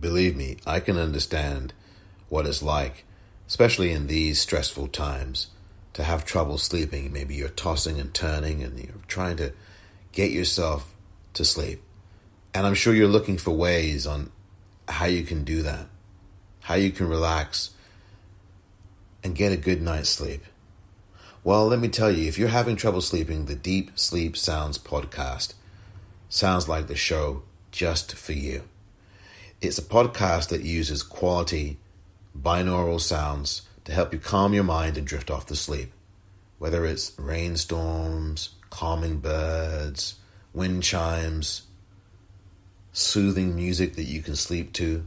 believe me, I can understand what it's like, especially in these stressful times, to have trouble sleeping. Maybe you're tossing and turning and you're trying to get yourself to sleep. And I'm sure you're looking for ways on how you can do that, how you can relax and get a good night's sleep. Well, let me tell you, if you're having trouble sleeping, the Deep Sleep Sounds podcast sounds like the show just for you. It's a podcast that uses quality binaural sounds to help you calm your mind and drift off to sleep. Whether it's rainstorms, calming birds, wind chimes, soothing music that you can sleep to,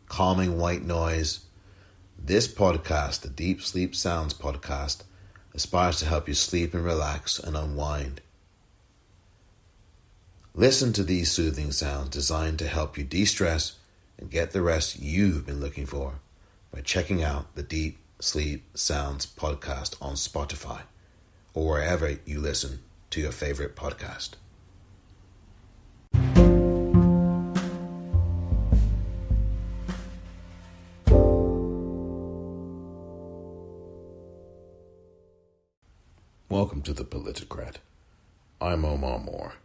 calming white noise, this podcast, the Deep Sleep Sounds podcast, aspires to help you sleep and relax and unwind. Listen to these soothing sounds designed to help you de-stress and get the rest you've been looking for by checking out the Deep Sleep Sounds podcast on Spotify or wherever you listen to your favorite podcast. Welcome to The Politicrat. I'm Omar Moore.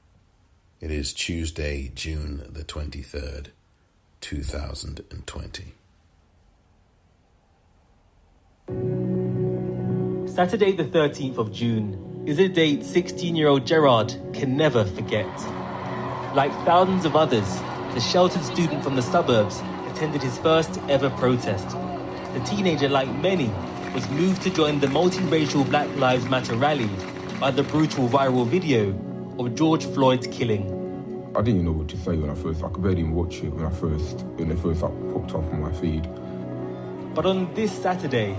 It is Tuesday, June the 23rd, 2020. Saturday the 13th of June is a date 16-year-old Gerard can never forget. Like thousands of others, the sheltered student from the suburbs attended his first ever protest. The teenager, like many, was moved to join the multiracial Black Lives Matter rally by the brutal viral video of George Floyd's killing. I didn't even know what to say when I could barely even watch it when it first popped up on my feed. But on this Saturday,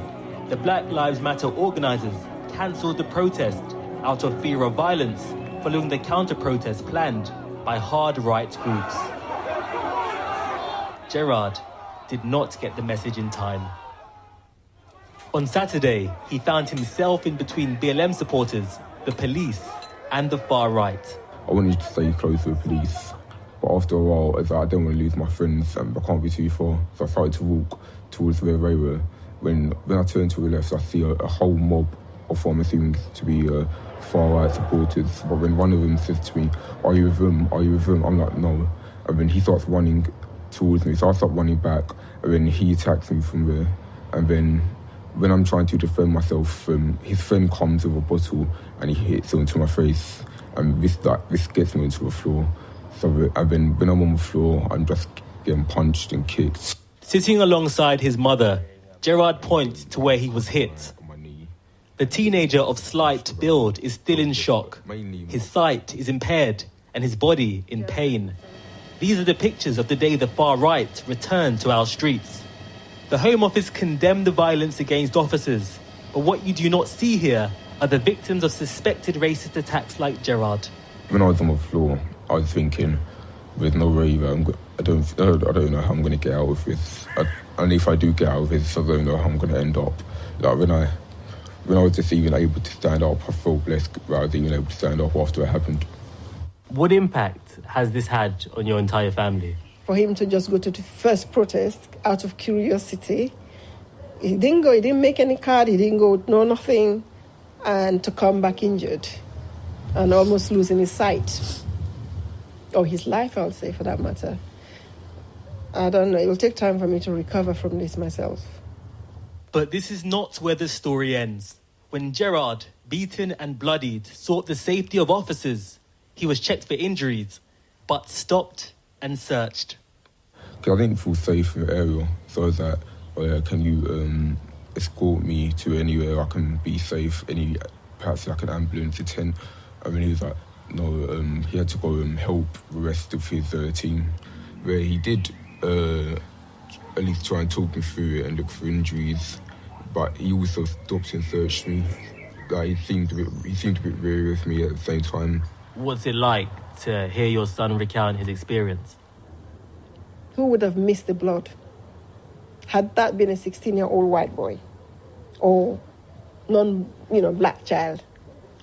the Black Lives Matter organisers cancelled the protest out of fear of violence following the counter-protest planned by hard right groups. Gerard did not get the message in time. On Saturday, he found himself in between BLM supporters, the police, and the far right. I wanted to stay close to the police, but after a while, as I didn't want to lose my friends and I can't be too far, so I started to walk towards where they were. When I turned to the left, I see a whole mob of what I'm assuming to be far-right supporters. But when one of them says to me, "Are you with them? Are you with them?" I'm like, "No." And then he starts running towards me, so I start running back, and then he attacks me from there. And then when I'm trying to defend myself, his friend comes with a bottle and he hits it into my face. And this gets me into the floor. And then when I'm on the floor, I'm just getting punched and kicked. Sitting alongside his mother, Gerard points to where he was hit. The teenager of slight build is still in shock. His sight is impaired and his body in pain. These are the pictures of the day the far right returned to our streets. The Home Office condemned the violence against officers, but what you do not see here are the victims of suspected racist attacks like Gerard. When I was on the floor, I was thinking, there's no way I don't know how I'm going to get out of this. And if I do get out of this, I don't know how I'm going to end up. Like when I was just even able to stand up, I felt blessed that I was even able to stand up after it happened. What impact has this had on your entire family? For him to just go to the first protest out of curiosity, he didn't make any card, he didn't go, no nothing, and to come back injured and almost losing his sight. Or his life, I'll say, for that matter. I don't know, it will take time for me to recover from this myself. But this is not where the story ends. When Gerard, beaten and bloodied, sought the safety of officers, he was checked for injuries, but stopped and searched. I didn't feel safe in the area, so I was like, can you escort me to anywhere I can be safe, perhaps like an ambulance attend? And then he was like, no, he had to go and help the rest of his team, where he did at least try and talk me through it and look for injuries, but he also stopped and searched me. Like, he seemed a bit weary with me at the same time. What's it like to hear your son recount his experience? Who would have missed the blood? Had that been a 16-year-old white boy or black child,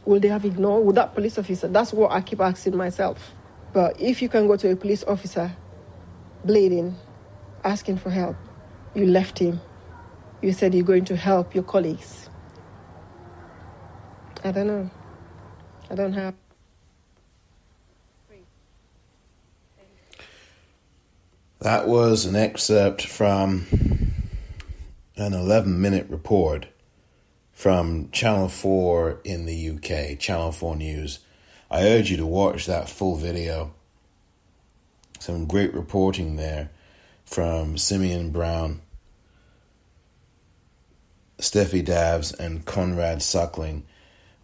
would they have ignored? Would that police officer? That's what I keep asking myself. But if you can go to a police officer bleeding asking for help. You left him. You said you're going to help your colleagues. I don't know. I don't have. That was an excerpt from an 11-minute report from Channel 4 in the UK, Channel 4 News. I urge you to watch that full video. Some great reporting there from Simeon Brown, Steffi Dabbs, and Conrad Suckling,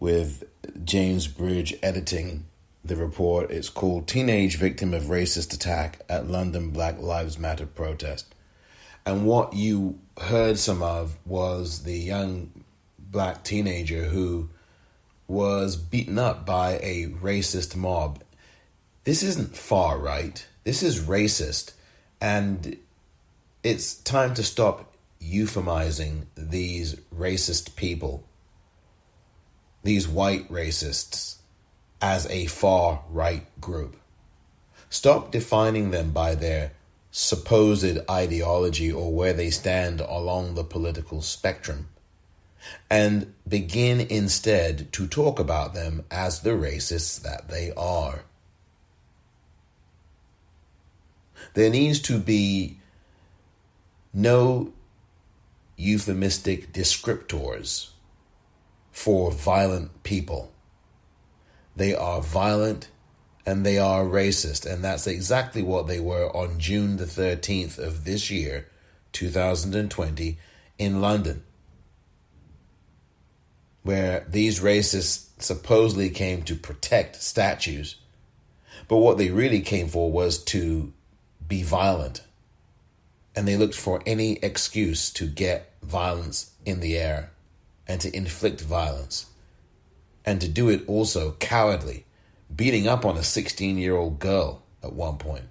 with James Bridge editing the report. It's called Teenage Victim of Racist Attack at London Black Lives Matter Protest. And what you heard some of was the young black teenager who was beaten up by a racist mob. This isn't far right. This is racist. And it's time to stop euphemizing these racist people, these white racists, as a far right group. Stop defining them by their supposed ideology or where they stand along the political spectrum, and begin instead to talk about them as the racists that they are. There needs to be no euphemistic descriptors for violent people. They are violent and they are racist, and that's exactly what they were on June the 13th of this year, 2020, in London, where these racists supposedly came to protect statues, but what they really came for was to be violent. And they looked for any excuse to get violence in the air and to inflict violence. And to do it also cowardly, beating up on a 16-year-old girl at one point.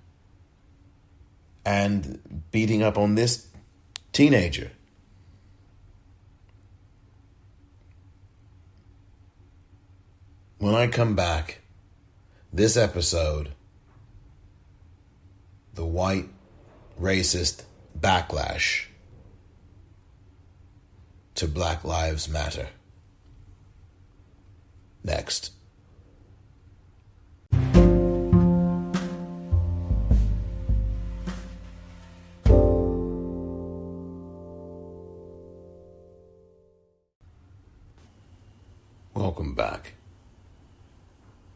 And beating up on this teenager. When I come back, this episode, the white racist backlash to Black Lives Matter. Next. Welcome back.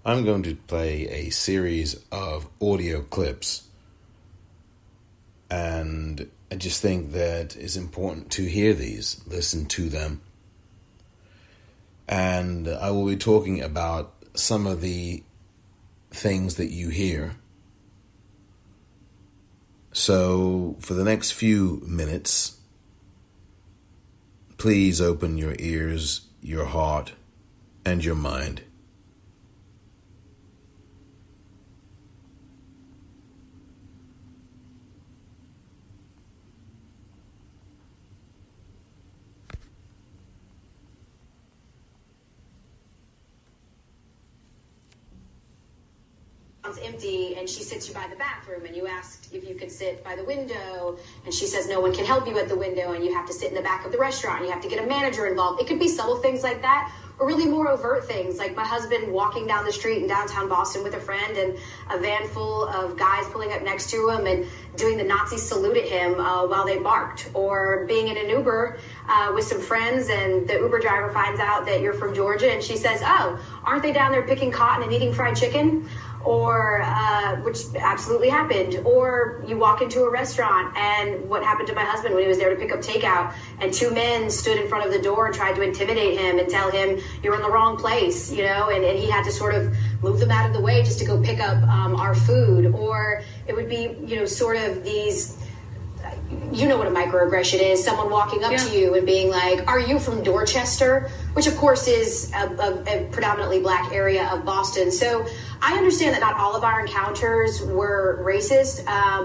I'm going to play a series of audio clips, and I just think that it's important to hear these, listen to them. And I will be talking about some of the things that you hear. So for the next few minutes, please open your ears, your heart, and your mind. Empty, and she sits you by the bathroom, and you asked if you could sit by the window, and she says no one can help you at the window, and you have to sit in the back of the restaurant, and you have to get a manager involved. It could be subtle things like that, or really more overt things, like my husband walking down the street in downtown Boston with a friend, and a van full of guys pulling up next to him and doing the Nazi salute at him while they barked, or being in an Uber with some friends, and the Uber driver finds out that you're from Georgia, and she says, oh, aren't they down there picking cotton and eating fried chicken? Or, which absolutely happened. Or you walk into a restaurant, and what happened to my husband when he was there to pick up takeout, and two men stood in front of the door and tried to intimidate him and tell him you're in the wrong place, you know, and he had to sort of move them out of the way just to go pick up our food. Or it would be, you know, sort of these, you know what a microaggression is, someone walking up to you and being like, are you from Dorchester? Which of course is a predominantly black area of Boston. So I understand that not all of our encounters were racist,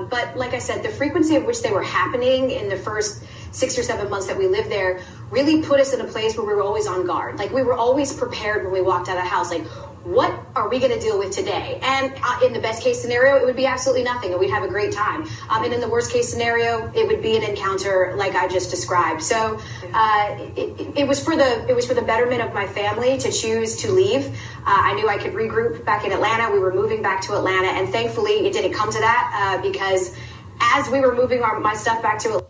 but like I said, the frequency of which they were happening in the first 6 or 7 months that we lived there really put us in a place where we were always on guard. Like, we were always prepared when we walked out of the house. Like, what are we going to deal with today? And in the best case scenario, it would be absolutely nothing, and we'd have a great time. And in the worst case scenario, it would be an encounter like I just described. So it was for the betterment of my family to choose to leave. I knew I could regroup back in Atlanta. We were moving back to Atlanta, and thankfully, it didn't come to that because as we were moving my stuff back to Atlanta,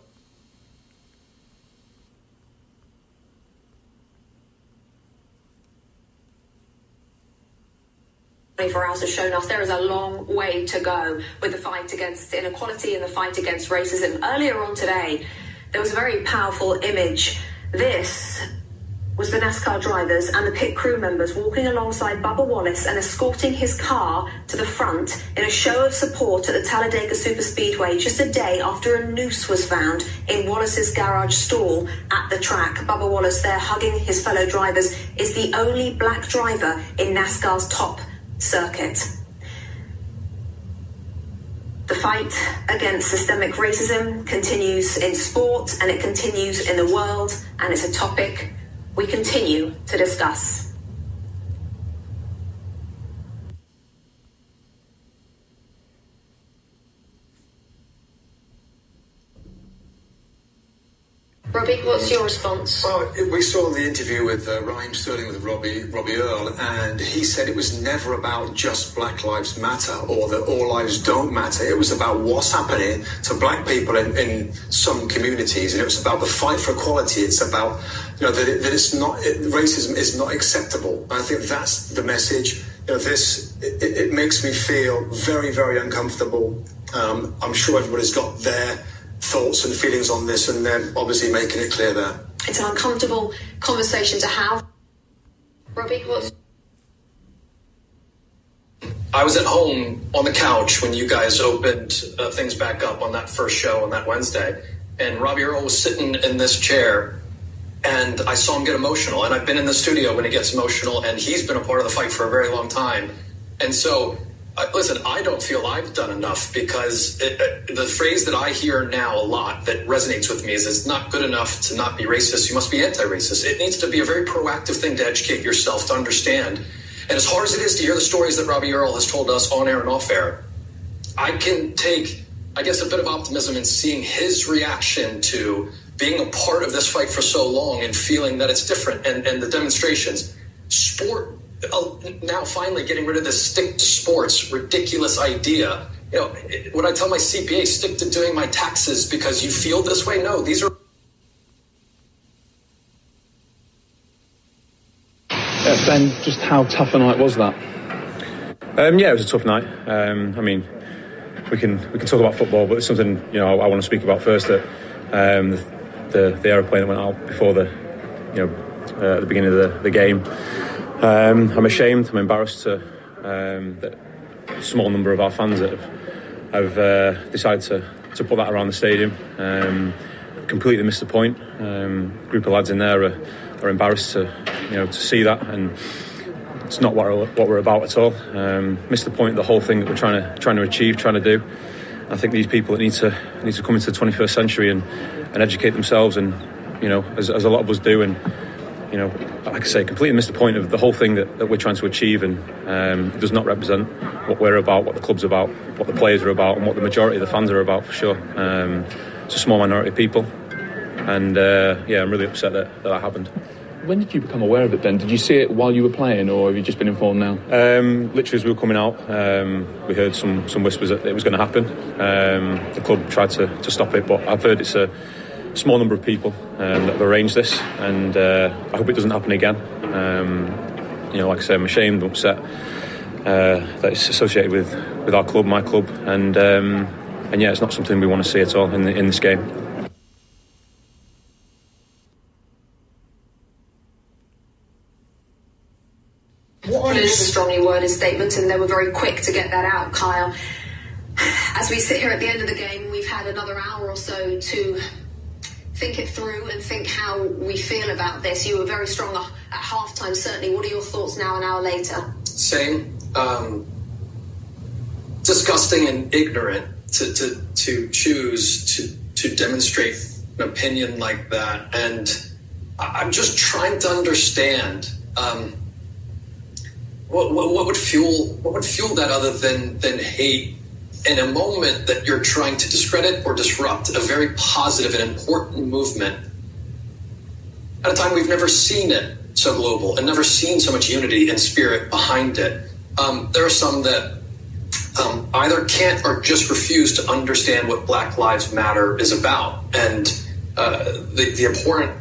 24 hours has shown us there is a long way to go with the fight against inequality and the fight against racism. Earlier on today, there was a very powerful image. This was the NASCAR drivers and the pit crew members walking alongside Bubba Wallace and escorting his car to the front in a show of support at the Talladega Superspeedway just a day after a noose was found in Wallace's garage stall at the track. Bubba Wallace there hugging his fellow drivers is the only black driver in NASCAR's top circuit. The fight against systemic racism continues in sport and it continues in the world, and it's a topic we continue to discuss. Robbie, what's your response? Well, we saw the interview with Raheem Sterling with Robbie Earle, and he said it was never about just Black Lives Matter or that all lives don't matter. It was about what's happening to black people in some communities, and it was about the fight for equality. It's about, that it's not, racism is not acceptable. And I think that's the message. It makes me feel very, very uncomfortable. I'm sure everybody's got their thoughts and feelings on this, and they're obviously making it clear there. It's an uncomfortable conversation to have. Robbie, what's... I was at home on the couch when you guys opened things back up on that first show on that Wednesday, and Robbie Earle was sitting in this chair, and I saw him get emotional, and I've been in the studio when he gets emotional, and he's been a part of the fight for a very long time. And so listen, I don't feel I've done enough, because the phrase that I hear now a lot that resonates with me is it's not good enough to not be racist. You must be anti-racist. It needs to be a very proactive thing to educate yourself, to understand. And as hard as it is to hear the stories that Robbie Earle has told us on air and off air, I can take, I guess, a bit of optimism in seeing his reaction to being a part of this fight for so long and feeling that it's different, and the demonstrations. Sport, now finally getting rid of this stick to sports ridiculous idea. When I tell my CPA, stick to doing my taxes because you feel this way, no, these are... Ben, just how tough a night was that? Yeah, it was a tough night. I mean, we can talk about football, but it's something I want to speak about first. That the aeroplane that went out before at the beginning of the game. I'm ashamed. I'm embarrassed that a small number of our fans that have decided to put that around the stadium. Completely missed the point. A group of lads in there are embarrassed to see that, and it's not what we're about at all. Missed the point of the whole thing that we're trying to achieve, trying to do. I think these people that need to come into the 21st century and educate themselves, and as a lot of us do, and like I say, completely missed the point of the whole thing that we're trying to achieve, and it does not represent what we're about, what the club's about, what the players are about, and what the majority of the fans are about, for sure. It's a small minority of people, and I'm really upset that happened. When did you become aware of it then? Did you see it while you were playing, or have you just been informed now? Literally as we were coming out, we heard some whispers that it was going to happen. The club tried to stop it, but I've heard it's a small number of people that have arranged this, and I hope it doesn't happen again. Like I say, I'm ashamed, upset that it's associated with our club, my club, and it's not something we want to see at all in this game. This is a strongly worded statement, and they were very quick to get that out, Kyle. As we sit here at the end of the game, we've had another hour or so to think it through and think how we feel about this. You were very strong at halftime, certainly. What are your thoughts now, an hour later? Same. Disgusting and ignorant to choose to demonstrate an opinion like that. And I'm just trying to understand. what would fuel that other than hate in a moment that you're trying to discredit or disrupt a very positive and important movement at a time we've never seen it so global and never seen so much unity and spirit behind it. There are some that either can't or just refuse to understand what Black Lives Matter is about, and the important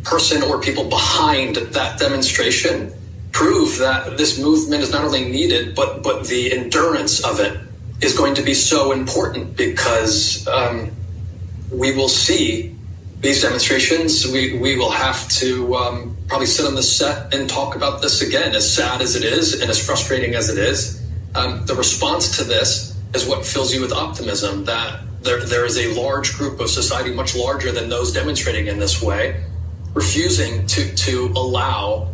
person or people behind that demonstration prove that this movement is not only needed, but the endurance of it is going to be so important, because we will see these demonstrations. We will have to probably sit on the set and talk about this again, as sad as it is and as frustrating as it is. The response to this is what fills you with optimism, that there is a large group of society, much larger than those demonstrating in this way, refusing to allow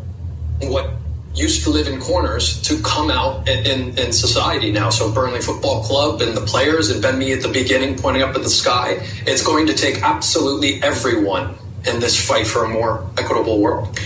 what used to live in corners to come out in society now. So Burnley Football Club and the players, and Ben Mee at the beginning pointing up at the sky. It's going to take absolutely everyone in this fight for a more equitable world.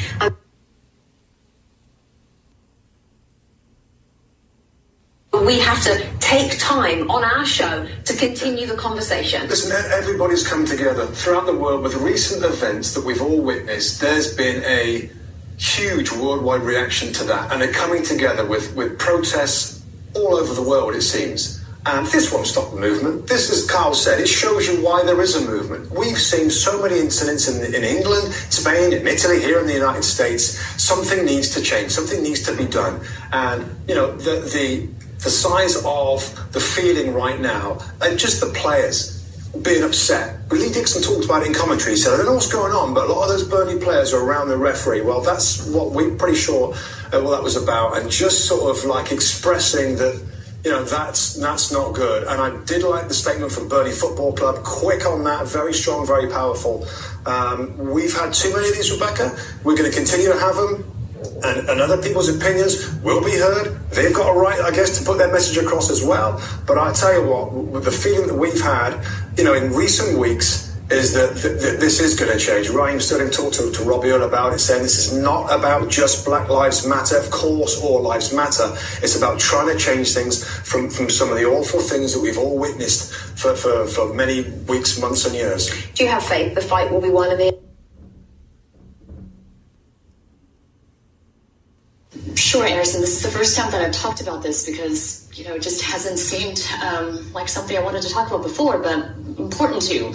We have to take time on our show to continue the conversation. Listen, everybody's come together throughout the world with recent events that we've all witnessed. There's been a huge worldwide reaction to that, and they're coming together with protests all over the world, it seems. And this won't stop the movement. This, as Carl said, it shows you why there is a movement. We've seen so many incidents in England, Spain, in Italy, here in the United States. Something needs to change. Something needs to be done. And, you know, the size of the feeling right now, and just the players being upset. Lee Dixon talked about it in commentary. He said, I don't know what's going on, but a lot of those Burnley players are around the referee. Well, that's what we're pretty sure what that was about. And just sort of like expressing that, you know, that's not good. And I did like the statement from Burnley Football Club. Quick on that, very strong, very powerful. We've had too many of these, Rebecca. We're going to continue to have them. And other people's opinions will be heard. They've got a right, I guess, to put their message across as well. But I tell you what, with the feeling that we've had, you know, in recent weeks, is that this is going to change. Ryan Sterling talked to Robbie Earl about it, saying this is not about just Black Lives Matter. Of course, all lives matter. It's about trying to change things from some of the awful things that we've all witnessed for many weeks, months and years. Do you have faith the fight will be won in the end? Sure, Anderson. This is the first time that I've talked about this because, you know, it just hasn't seemed like something I wanted to talk about before, but important to.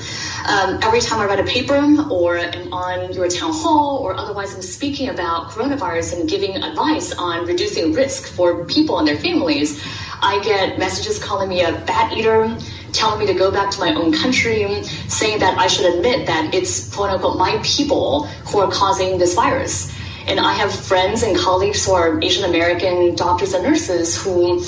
Every time I write a paper or am on your town hall or otherwise I'm speaking about coronavirus and giving advice on reducing risk for people and their families, I get messages calling me a bat eater, telling me to go back to my own country, saying that I should admit that it's, quote unquote, my people who are causing this virus. And I have friends and colleagues who are Asian American doctors and nurses who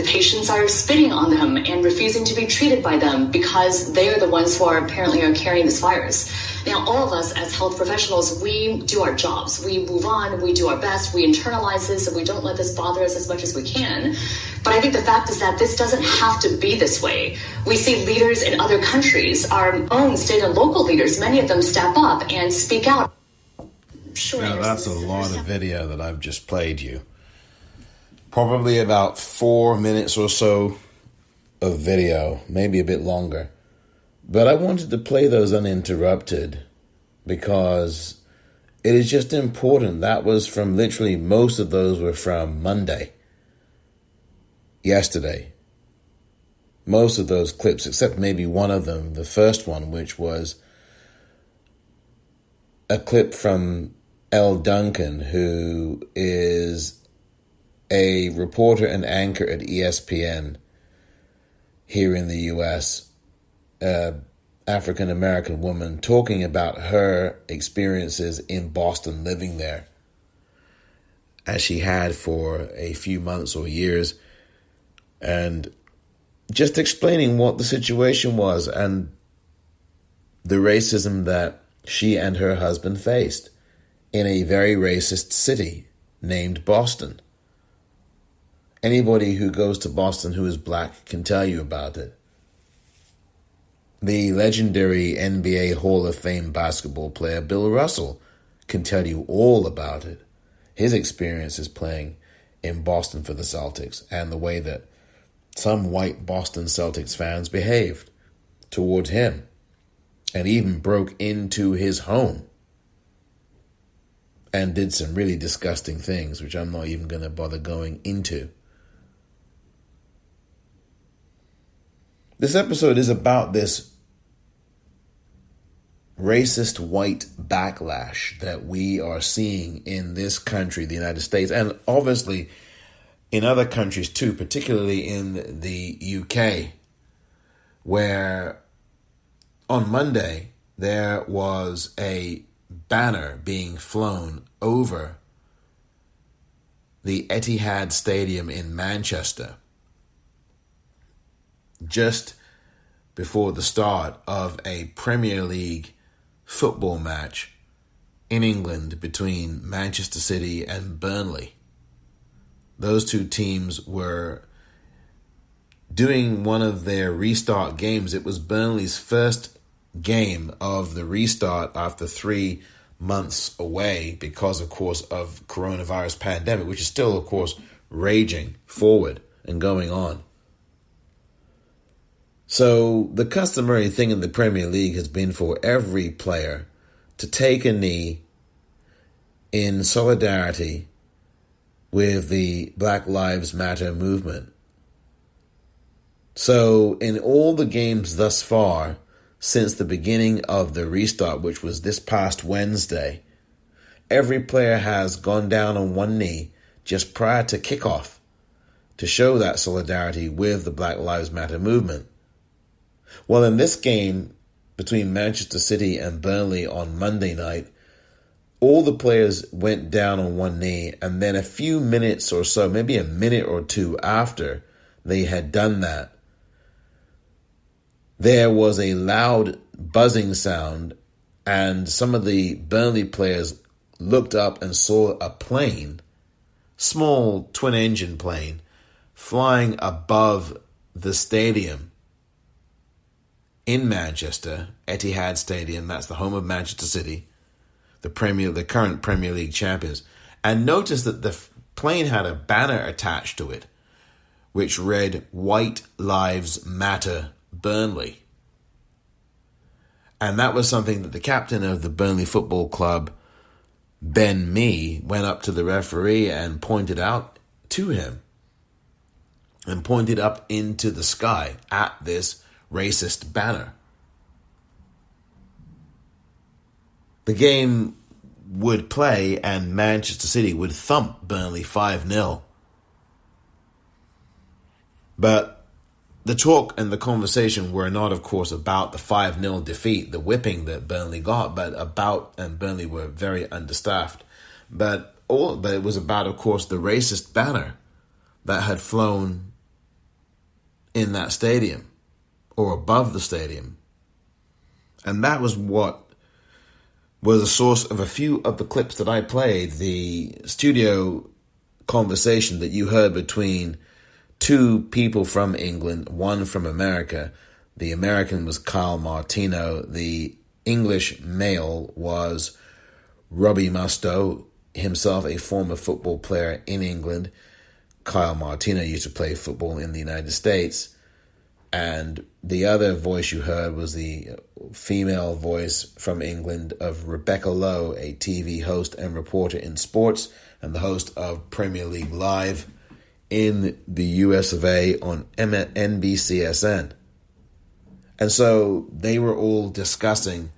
patients are spitting on them and refusing to be treated by them because they are the ones who are carrying this virus. Now, all of us as health professionals, we do our jobs. We move on, we do our best, we internalize this, and we don't let this bother us as much as we can. But I think the fact is that this doesn't have to be this way. We see leaders in other countries, our own state and local leaders, many of them step up and speak out. Sure. Now, that's a lot of video that I've just played you. Probably about 4 minutes or so of video, maybe a bit longer. But I wanted to play those uninterrupted because it is just important. That was from literally, most of those were from Monday, yesterday. Most of those clips, except maybe one of them, the first one, which was a clip from Elle Duncan, who is a reporter and anchor at ESPN here in the U.S., African-American woman, talking about her experiences in Boston, living there, as she had for a few months or years, and just explaining what the situation was and the racism that she and her husband faced in a very racist city named Boston. Anybody who goes to Boston who is black can tell you about it. The legendary NBA Hall of Fame basketball player Bill Russell can tell you all about it. his experiences playing in Boston for the Celtics and the way that some white Boston Celtics fans behaved towards him and even broke into his home and did some really disgusting things, which I'm not even going to bother going into. This episode is about this racist white backlash that we are seeing in this country, the United States, and obviously in other countries too, particularly in the UK, where on Monday there was a banner being flown over the Etihad Stadium in Manchester just before the start of a Premier League football match in England between Manchester City and Burnley. Those two teams were doing one of their restart games. It was Burnley's first game of the restart after 3 months away because, of course, of coronavirus pandemic, which is still, of course, raging forward and going on. So the customary thing in the Premier League has been for every player to take a knee in solidarity with the Black Lives Matter movement. So in all the games thus far, since the beginning of the restart, which was this past Wednesday, every player has gone down on one knee just prior to kickoff to show that solidarity with the Black Lives Matter movement. Well, in this game between Manchester City and Burnley on Monday night, all the players went down on one knee, and then a few minutes or so, maybe a minute or two after they had done that, there was a loud buzzing sound, and some of the Burnley players looked up and saw a plane, small twin-engine plane, flying above the stadium in Manchester, Etihad Stadium. That's the home of Manchester City, the current Premier League champions. And notice that the plane had a banner attached to it, which read, "White Lives Matter Burnley." And that was something that the captain of the Burnley Football Club, Ben Mee, went up to the referee and pointed out to him and pointed up into the sky at this racist banner. The game would play and Manchester City would thump Burnley 5-0. But the talk and the conversation were not, of course, about the 5-0 defeat, the whipping that Burnley got, and Burnley were very understaffed. But it was about, of course, the racist banner that had flown in that stadium or above the stadium. And that was what was the source of a few of the clips that I played, the studio conversation that you heard between two people from England, one from America. The American was Kyle Martino. The English male was Robbie Mustoe, himself a former football player in England. Kyle Martino used to play football in the United States. And the other voice you heard was the female voice from England of Rebecca Lowe, a TV host and reporter in sports and the host of Premier League Live in the US of A on NBCSN. And so they were all discussing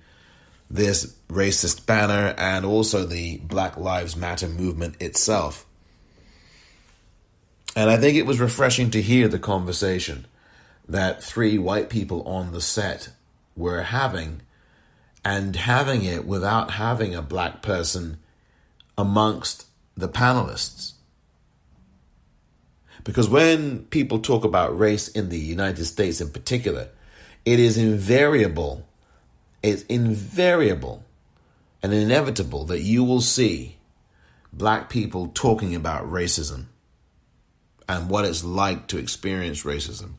this racist banner and also the Black Lives Matter movement itself. And I think it was refreshing to hear the conversation that three white people on the set were having, and having it without having a black person amongst the panelists. Because when people talk about race in the United States in particular, it is invariable and inevitable that you will see black people talking about racism and what it's like to experience racism.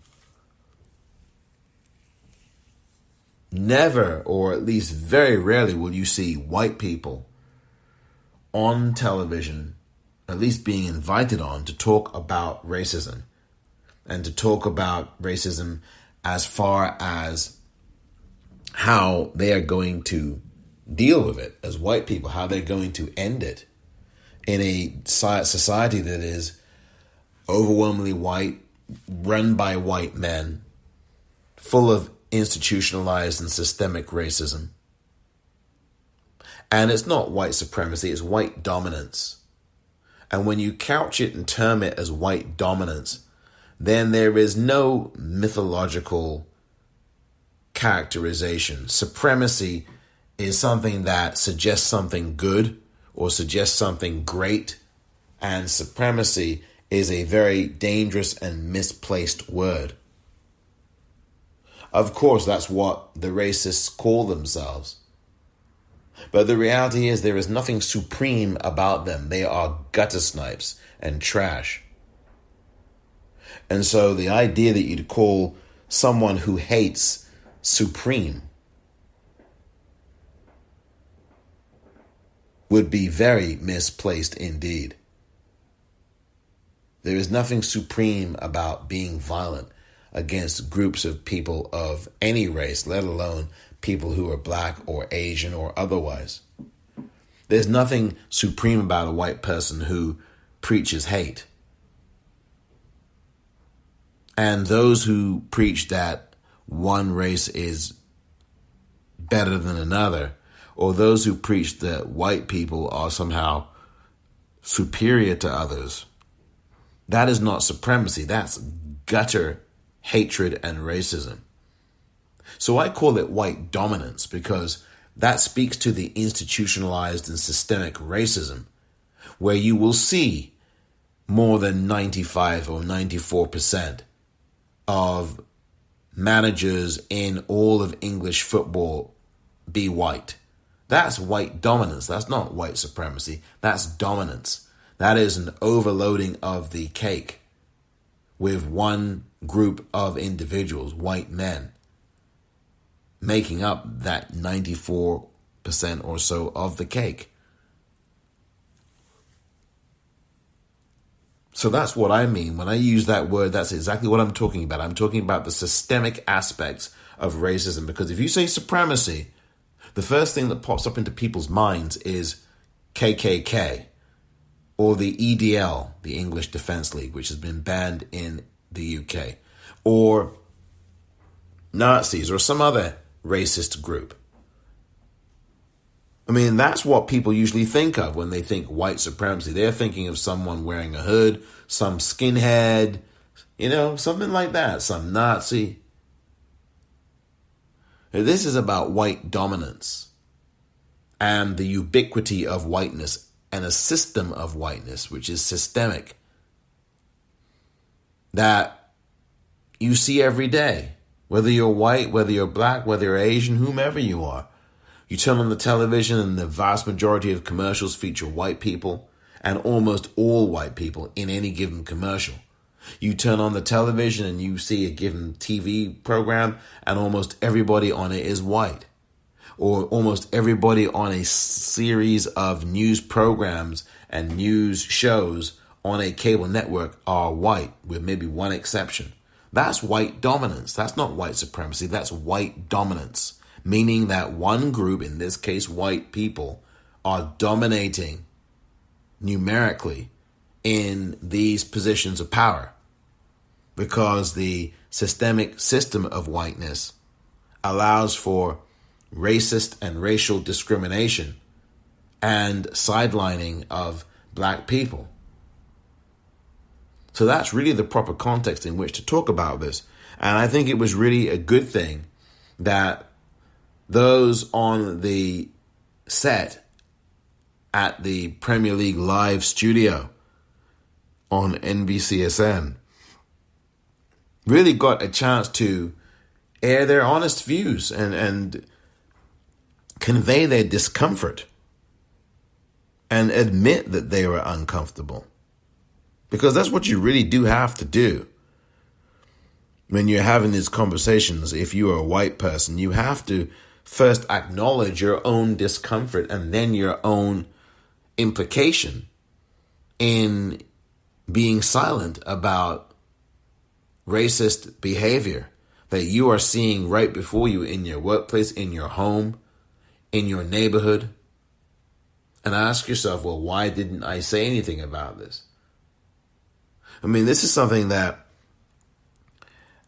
Never, or at least very rarely, will you see white people on television at least being invited on, to talk about racism, and to talk about racism as far as how they are going to deal with it as white people, how they're going to end it in a society that is overwhelmingly white, run by white men, full of institutionalized and systemic racism. And it's not white supremacy, it's white dominance. And when you couch it and term it as white dominance, then there is no mythological characterization. Supremacy is something that suggests something good or suggests something great, and supremacy is a very dangerous and misplaced word. Of course, that's what the racists call themselves. But the reality is there is nothing supreme about them. They are gutter snipes and trash. And so the idea that you'd call someone who hates supreme would be very misplaced indeed. There is nothing supreme about being violent against groups of people of any race, let alone people who are black or Asian or otherwise. There's nothing supreme about a white person who preaches hate. And those who preach that one race is better than another, or those who preach that white people are somehow superior to others, that is not supremacy. That's gutter hatred and racism. So I call it white dominance because that speaks to the institutionalized and systemic racism, where you will see more than 95 or 94% of managers in all of English football be white. That's white dominance. That's not white supremacy. That's dominance. That is an overloading of the cake with one group of individuals, white men, making up that 94% or so of the cake. So that's what I mean. When I use that word, that's exactly what I'm talking about. I'm talking about the systemic aspects of racism. Because if you say supremacy, the first thing that pops up into people's minds is KKK or the EDL, the English Defence League, which has been banned in the UK, or Nazis or some other racist group. I mean, that's what people usually think of when they think white supremacy. They're thinking of someone wearing a hood, some skinhead, something like that, some Nazi. This is about white dominance and the ubiquity of whiteness and a system of whiteness, which is systemic, that you see every day, whether you're white, whether you're black, whether you're Asian, whomever you are. You turn on the television and the vast majority of commercials feature white people, and almost all white people in any given commercial. You turn on the television and you see a given TV program and almost everybody on it is white. Or almost everybody on a series of news programs and news shows on a cable network are white, with maybe one exception. That's white dominance. That's not white supremacy. That's white dominance. Meaning that one group, in this case white people, are dominating numerically in these positions of power. Because the systemic system of whiteness allows for racist and racial discrimination and sidelining of black people. So that's really the proper context in which to talk about this. And I think it was really a good thing that those on the set at the Premier League live studio on NBCSN really got a chance to air their honest views and convey their discomfort and admit that they were uncomfortable. Because that's what you really do have to do when you're having these conversations. If you are a white person, you have to first acknowledge your own discomfort and then your own implication in being silent about racist behavior that you are seeing right before you in your workplace, in your home, in your neighborhood? And ask yourself, well, why didn't I say anything about this? I mean, this is something that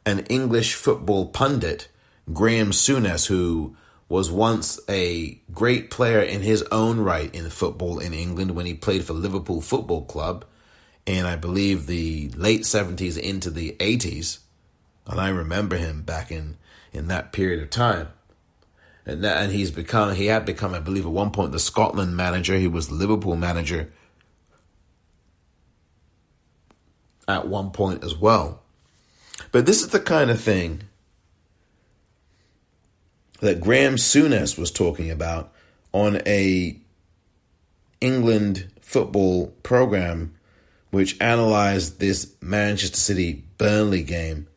an English football pundit, Graham Souness, who was once a great player in his own right in football in England when he played for Liverpool Football Club in, I believe, the late 70s into the 80s. And I remember him back in that period of time. And he had become, I believe, at one point the Scotland manager. He was the Liverpool manager at one point as well. But this is the kind of thing that Graham Souness was talking about on a England football program which analyzed this Manchester City Burnley game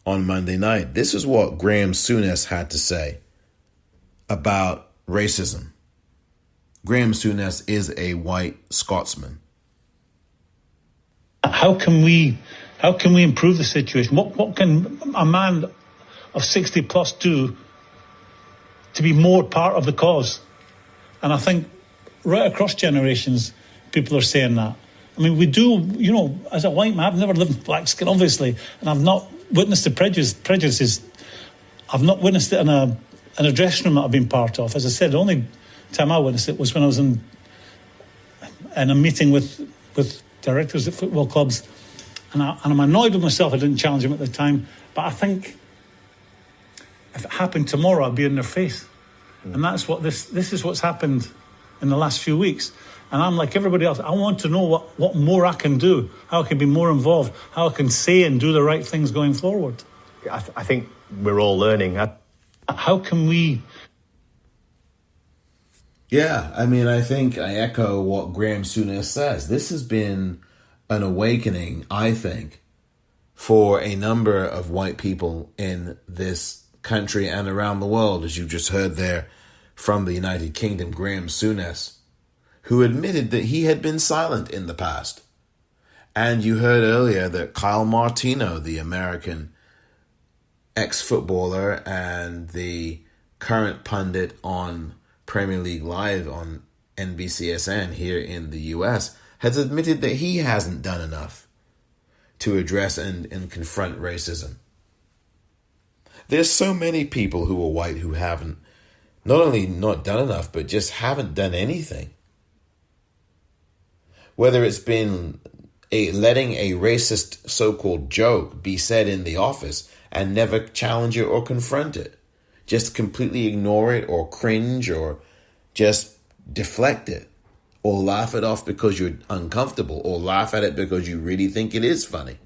on Monday night. This is what Graham Souness had to say about racism. Graham Souness is a white Scotsman. How can we improve the situation? What can a man of 60 plus do to be more part of the cause? And I think right across generations, people are saying that. I mean, we do, as a white man, I've never lived with black skin, obviously, and I've not witnessed the prejudices. I've not witnessed it in a dressing room that I've been part of. As I said, the only time I witnessed it was when I was in a meeting with directors at football clubs, and I'm annoyed with myself I didn't challenge them at the time, but I think if it happened tomorrow, I'd be in their face. And that's what this is what's happened in the last few weeks. And I'm like everybody else, I want to know what more I can do, how I can be more involved, how I can say and do the right things going forward. I think we're all learning. How can we... Yeah, I mean, I think I echo what Graham Souness says. This has been an awakening, I think, for a number of white people in this country and around the world, as you just heard there from the United Kingdom, Graham Souness, who admitted that he had been silent in the past. And you heard earlier that Kyle Martino, the American ex-footballer and the current pundit on Premier League Live on NBCSN here in the US, has admitted that he hasn't done enough to address and confront racism. There's so many people who are white who haven't not only not done enough, but just haven't done anything. Whether it's been letting a racist so-called joke be said in the office and never challenge it or confront it. Just completely ignore it or cringe or just deflect it or laugh it off because you're uncomfortable or laugh at it because you really think it is funny.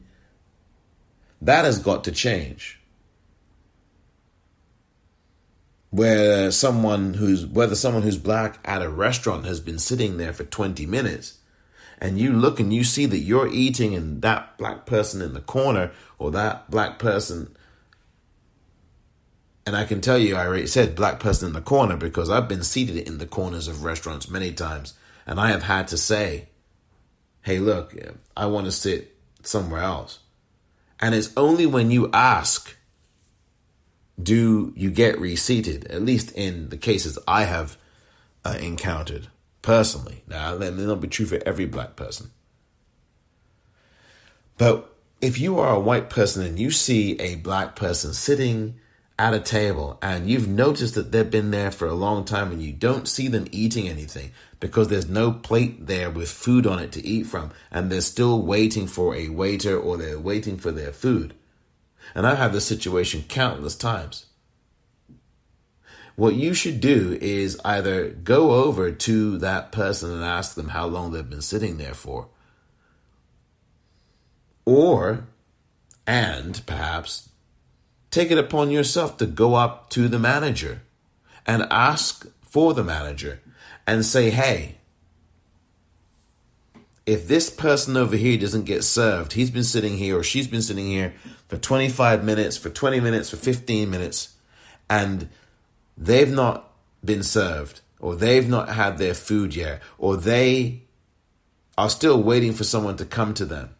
That has got to change. Whether someone who's black at a restaurant has been sitting there for 20 minutes and you look and you see that you're eating and that black person in the corner or that black person, and I can tell you, I already said black person in the corner because I've been seated in the corners of restaurants many times and I have had to say, hey, look, I want to sit somewhere else. And it's only when you ask, do you get reseated, at least in the cases I have encountered personally. Now, that may not be true for every black person. But if you are a white person and you see a black person sitting at a table and you've noticed that they've been there for a long time and you don't see them eating anything because there's no plate there with food on it to eat from and they're still waiting for a waiter or they're waiting for their food. And I've had this situation countless times. What you should do is either go over to that person and ask them how long they've been sitting there for. And perhaps take it upon yourself to go up to the manager and ask for the manager and say, hey, if this person over here doesn't get served, he's been sitting here or she's been sitting here for 25 minutes, for 20 minutes, for 15 minutes, and they've not been served or they've not had their food yet or they are still waiting for someone to come to them.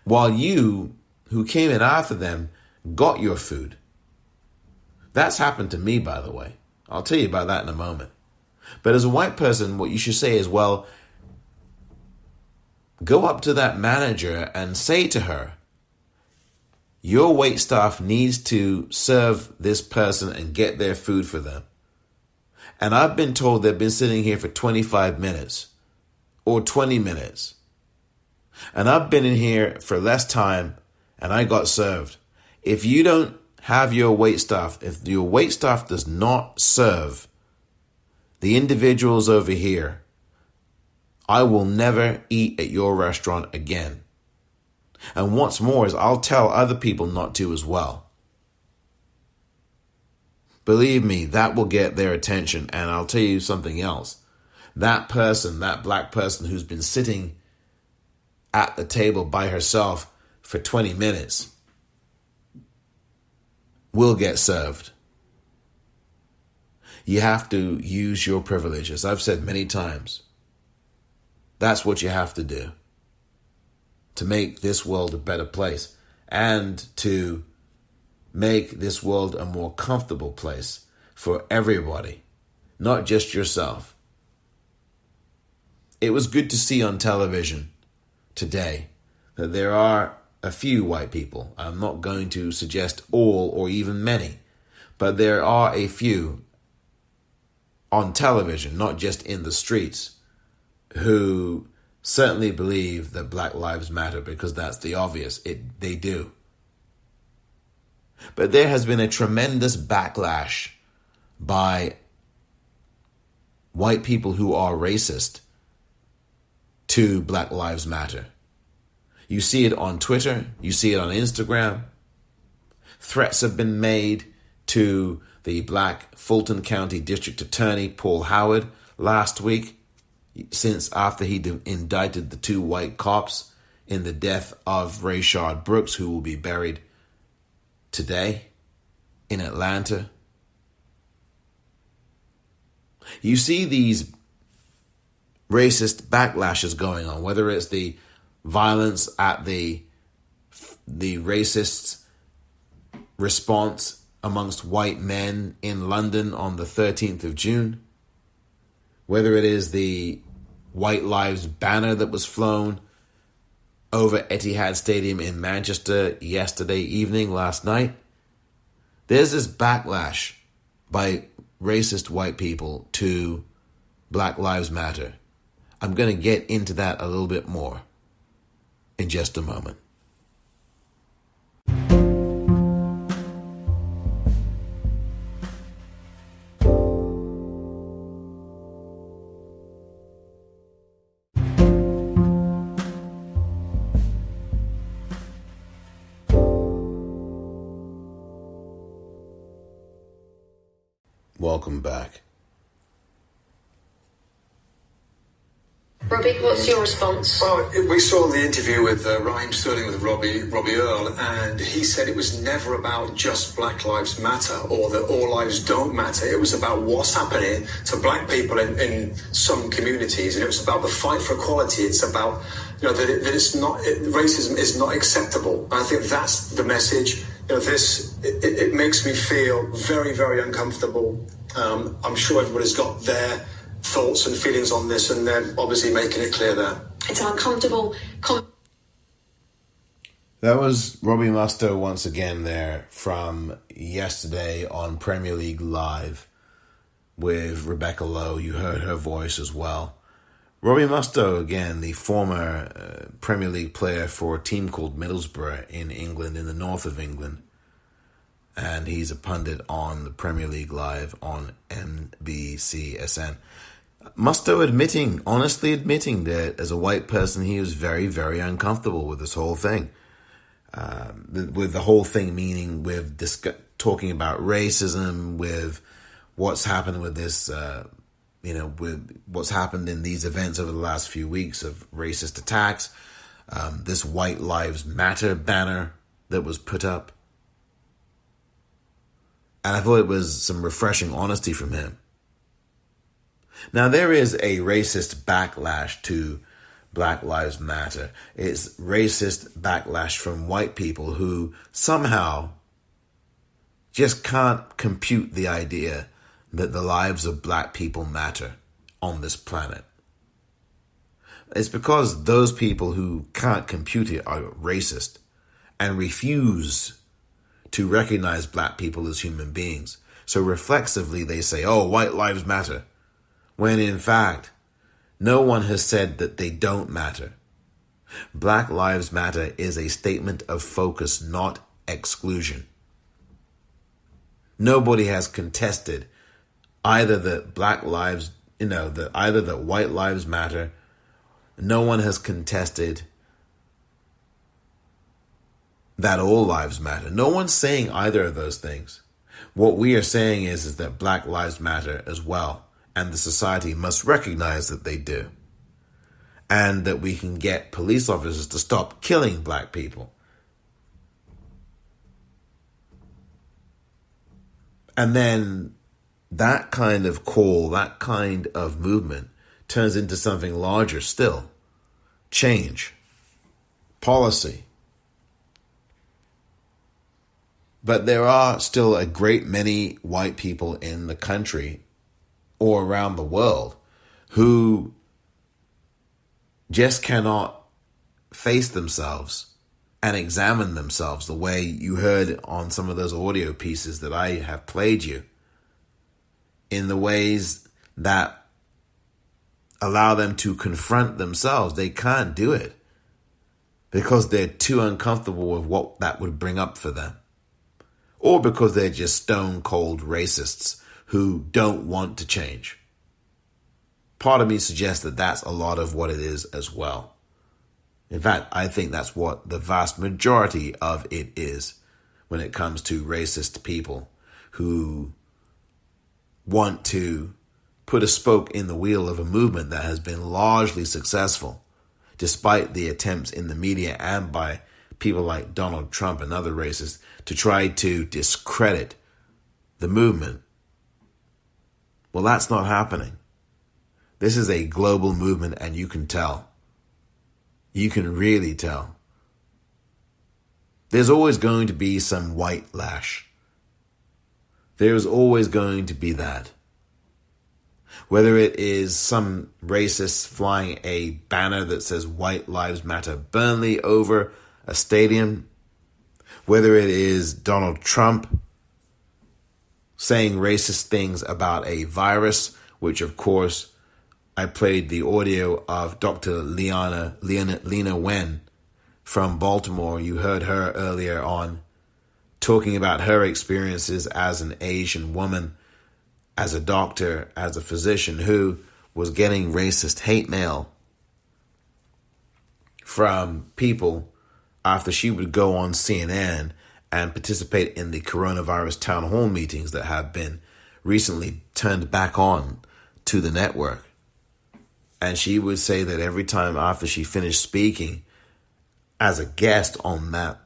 While you, who came in after them, got your food. That's happened to me, by the way. I'll tell you about that in a moment. But as a white person, what you should say is, well, go up to that manager and say to her, your wait staff needs to serve this person and get their food for them. And I've been told they've been sitting here for 25 minutes or 20 minutes. And I've been in here for less time and I got served. If you don't have your wait staff, if your wait staff does not serve the individuals over here, I will never eat at your restaurant again. And what's more is I'll tell other people not to as well. Believe me, that will get their attention. And I'll tell you something else. That person, that black person who's been sitting at the table by herself for 20 minutes will get served. You have to use your privilege. As I've said many times, that's what you have to do to make this world a better place and to make this world a more comfortable place for everybody, not just yourself. It was good to see on television today that there are a few white people. I'm not going to suggest all or even many, but there are a few on television, not just in the streets, who certainly believe that Black Lives Matter, because that's the obvious. They do. But there has been a tremendous backlash by white people who are racist to Black Lives Matter. You see it on Twitter. You see it on Instagram. Threats have been made to the black Fulton County District Attorney, Paul Howard, last week, since after he indicted the 2 white cops in the death of Rayshard Brooks, who will be buried today in Atlanta. You see these racist backlashes going on, whether it's the violence at the racists' response amongst white men in London on the 13th of June, whether it is the White Lives banner that was flown over Etihad Stadium in Manchester last night. There's this backlash by racist white people to Black Lives Matter. I'm going to get into that a little bit more in just a moment. Welcome back. Robbie, what's your response? Well, we saw the interview with Raheem Sterling with Robbie Earl, and he said it was never about just Black Lives Matter or that all lives don't matter. It was about what's happening to black people in some communities, and it was about the fight for equality. It's about, that it's not, racism is not acceptable. And I think that's the message. It makes me feel very, very uncomfortable. I'm sure everybody's got their thoughts and feelings on this, and they're obviously making it clear there. It's uncomfortable. That was Robbie Mustoe once again there from yesterday on Premier League Live with Rebecca Lowe. You heard her voice as well. Robbie Mustoe, again, the former Premier League player for a team called Middlesbrough in England, in the north of England. And he's a pundit on the Premier League Live on NBCSN. Mustoe honestly admitting that as a white person, he was very, very uncomfortable with this whole thing. With the whole thing meaning with talking about racism, with what's happened with this, with what's happened in these events over the last few weeks of racist attacks, this White Lives Matter banner that was put up. And I thought it was some refreshing honesty from him. Now, there is a racist backlash to Black Lives Matter. It's racist backlash from white people who somehow just can't compute the idea that the lives of black people matter on this planet. It's because those people who can't compute it are racist and refuse to recognize black people as human beings. So reflexively they say, oh, white lives matter, when in fact, no one has said that they don't matter. Black Lives Matter is a statement of focus, not exclusion. Nobody has contested either that black lives, either that white lives matter. No one has contested that all lives matter. No one's saying either of those things. What we are saying is that black lives matter as well, and the society must recognize that they do, and that we can get police officers to stop killing black people. And then that kind of call, that kind of movement turns into something larger still. Change. Policy. But there are still a great many white people in the country or around the world who just cannot face themselves and examine themselves the way you heard on some of those audio pieces that I have played you, in the ways that allow them to confront themselves. They can't do it because they're too uncomfortable with what that would bring up for them, or because they're just stone cold racists who don't want to change. Part of me suggests that that's a lot of what it is as well. In fact, I think that's what the vast majority of it is when it comes to racist people who want to put a spoke in the wheel of a movement that has been largely successful, despite the attempts in the media and by people like Donald Trump and other racists to try to discredit the movement. Well, that's not happening. This is a global movement, and you can tell. You can really tell. There's always going to be some whitelash. There's always going to be that. Whether it is some racist flying a banner that says White Lives Matter Burnley over a stadium, whether it is Donald Trump saying racist things about a virus, which of course I played the audio of Dr. Lena Wen from Baltimore. You heard her earlier on talking about her experiences as an Asian woman, as a doctor, as a physician who was getting racist hate mail from people after she would go on CNN and participate in the coronavirus town hall meetings that have been recently turned back on to the network. And she would say that every time after she finished speaking as a guest on that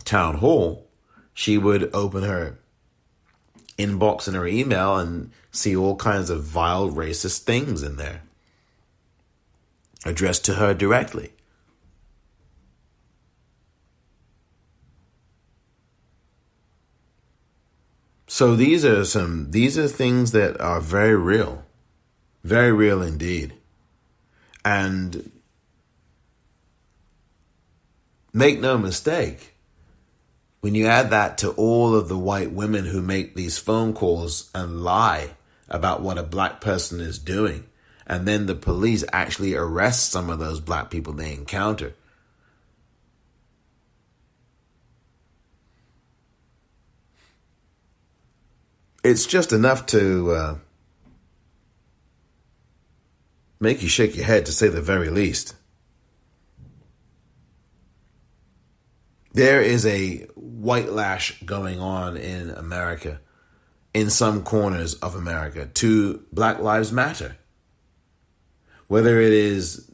town hall, she would open her inbox in her email and see all kinds of vile racist things in there addressed to her directly. So these are things that are very real indeed. And make no mistake, when you add that to all of the white women who make these phone calls and lie about what a black person is doing, and then the police actually arrest some of those black people they encounter, it's just enough to make you shake your head, to say the very least. There is a whitelash going on in America, in some corners of America, to Black Lives Matter. Whether it is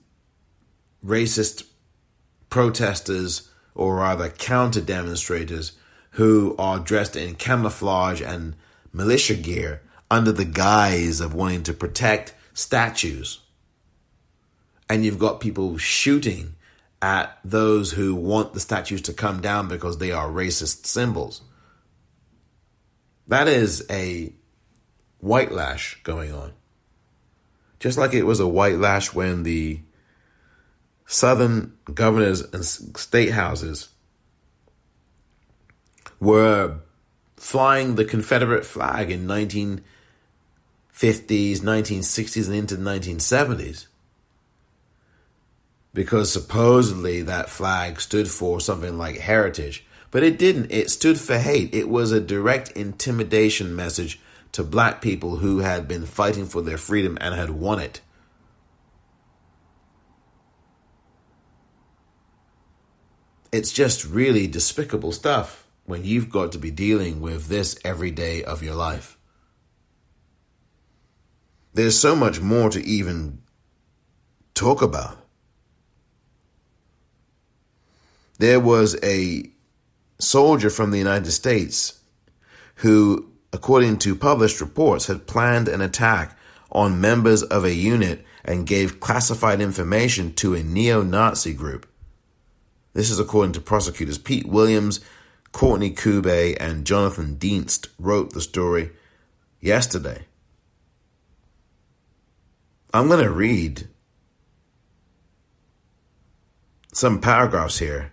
racist protesters or rather counter demonstrators who are dressed in camouflage and militia gear under the guise of wanting to protect statues. And you've got people shooting at those who want the statues to come down because they are racist symbols. That is a whitelash going on. Just like it was a whitelash when the Southern governors and state houses were flying the Confederate flag in 1950s, 1960s, and into the 1970s. Because supposedly that flag stood for something like heritage. But it didn't. It stood for hate. It was a direct intimidation message to black people who had been fighting for their freedom and had won it. It's just really despicable stuff when you've got to be dealing with this every day of your life. There's so much more to even talk about. There was a soldier from the United States who, according to published reports, had planned an attack on members of a unit and gave classified information to a neo-Nazi group. This is according to prosecutors. Pete Williams, Courtney Kube, and Jonathan Dienst wrote the story yesterday. I'm going to read some paragraphs here.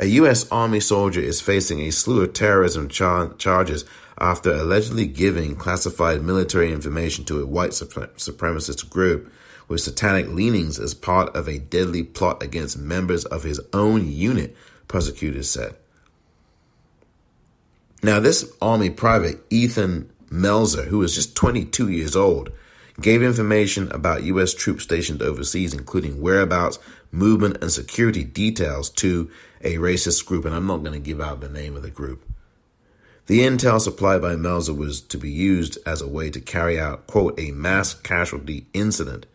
A U.S. Army soldier is facing a slew of terrorism charges after allegedly giving classified military information to a white supremacist group with satanic leanings as part of a deadly plot against members of his own unit, prosecutors said. Now, this Army private, Ethan Melzer, who was just 22 years old, gave information about U.S. troops stationed overseas, including whereabouts, movement, and security details to a racist group, and I'm not going to give out the name of the group. The intel supplied by Melzer was to be used as a way to carry out, quote, a mass casualty incident,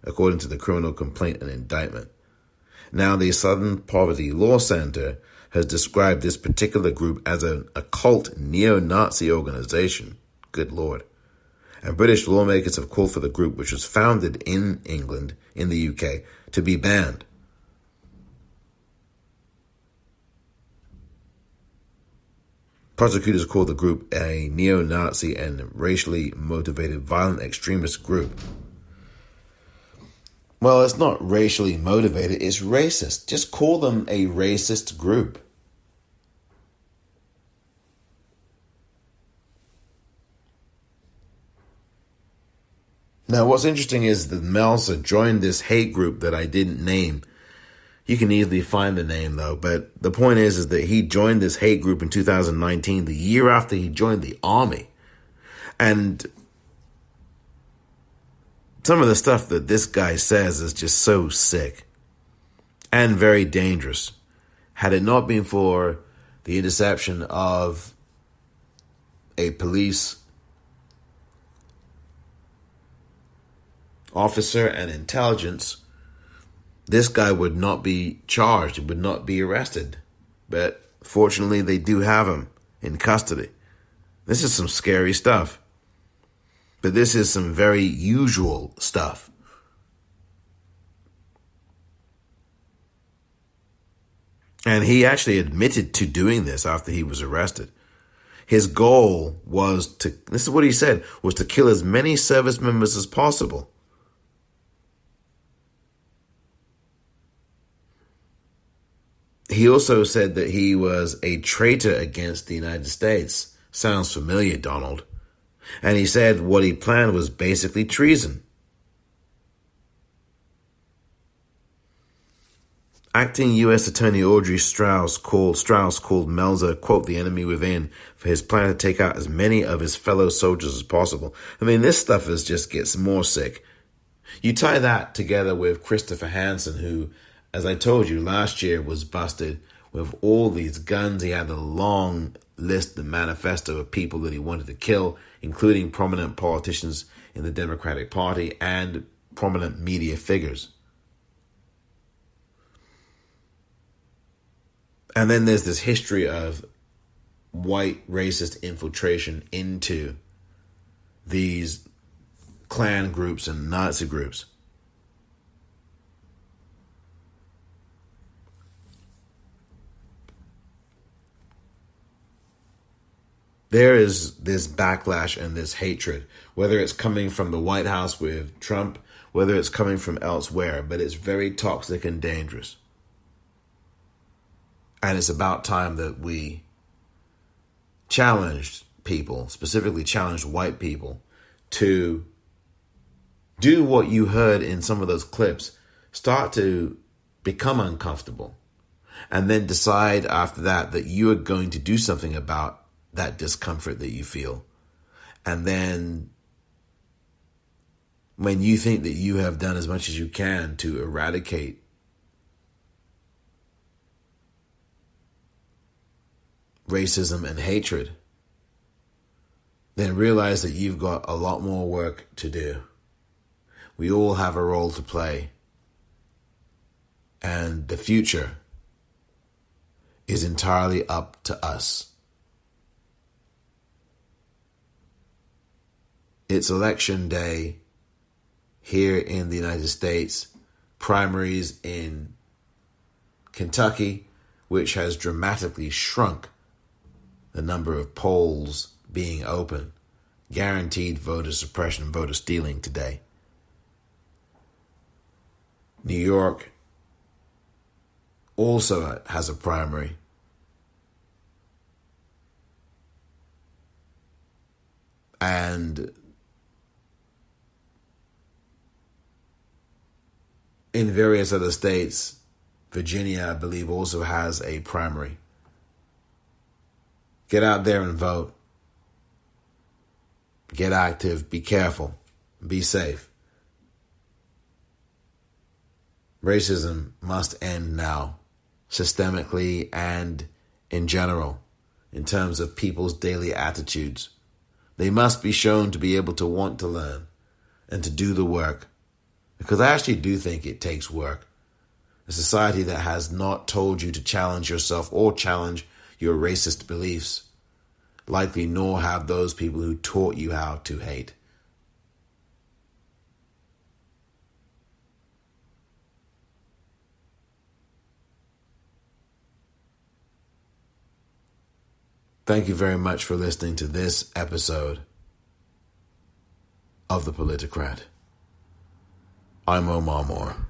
according to the criminal complaint and indictment. Now, the Southern Poverty Law Center has described this particular group as an occult neo-Nazi organization. Good Lord. And British lawmakers have called for the group, which was founded in England, in the UK, to be banned. Prosecutors call the group a neo-Nazi and racially motivated violent extremist group. Well, it's not racially motivated, it's racist. Just call them a racist group. Now, what's interesting is that Melzer joined this hate group that I didn't name. You can easily find the name, though. But the point is that he joined this hate group in 2019, the year after he joined the Army. And some of the stuff that this guy says is just so sick and very dangerous. Had it not been for the interception of a police officer and intelligence, this guy would not be charged, would not be arrested. But fortunately, they do have him in custody. This is some scary stuff. But this is some very usual stuff. And he actually admitted to doing this after he was arrested. His goal was to, this is what he said, was to kill as many service members as possible. He also said that he was a traitor against the United States. Sounds familiar, Donald. And he said what he planned was basically treason. Acting U.S. Attorney Audrey Strauss called Melzer, quote, the enemy within for his plan to take out as many of his fellow soldiers as possible. I mean, this stuff just gets more sick. You tie that together with Christopher Hansen, who, as I told you, last year was busted with all these guns. He had a long list, the manifesto of people that he wanted to kill, including prominent politicians in the Democratic Party and prominent media figures. And then there's this history of white racist infiltration into these Klan groups and Nazi groups. There is this backlash and this hatred, whether it's coming from the White House with Trump, whether it's coming from elsewhere, but it's very toxic and dangerous. And it's about time that we challenged people, specifically challenged white people, to do what you heard in some of those clips. Start to become uncomfortable, and then decide after that you are going to do something about that discomfort that you feel. And then when you think that you have done as much as you can to eradicate racism and hatred, then realize that you've got a lot more work to do. We all have a role to play. And the future is entirely up to us. It's election day here in the United States, primaries in Kentucky, which has dramatically shrunk the number of polls being open, guaranteed voter suppression, voter stealing today. New York also has a primary. And in various other states, Virginia, I believe, also has a primary. Get out there and vote. Get active. Be careful. Be safe. Racism must end now, systemically and in general, in terms of people's daily attitudes. They must be shown to be able to want to learn and to do the work. Because I actually do think it takes work. A society that has not told you to challenge yourself or challenge your racist beliefs, likely nor have those people who taught you how to hate. Thank you very much for listening to this episode of The Politicrat. I'm Omar Moore.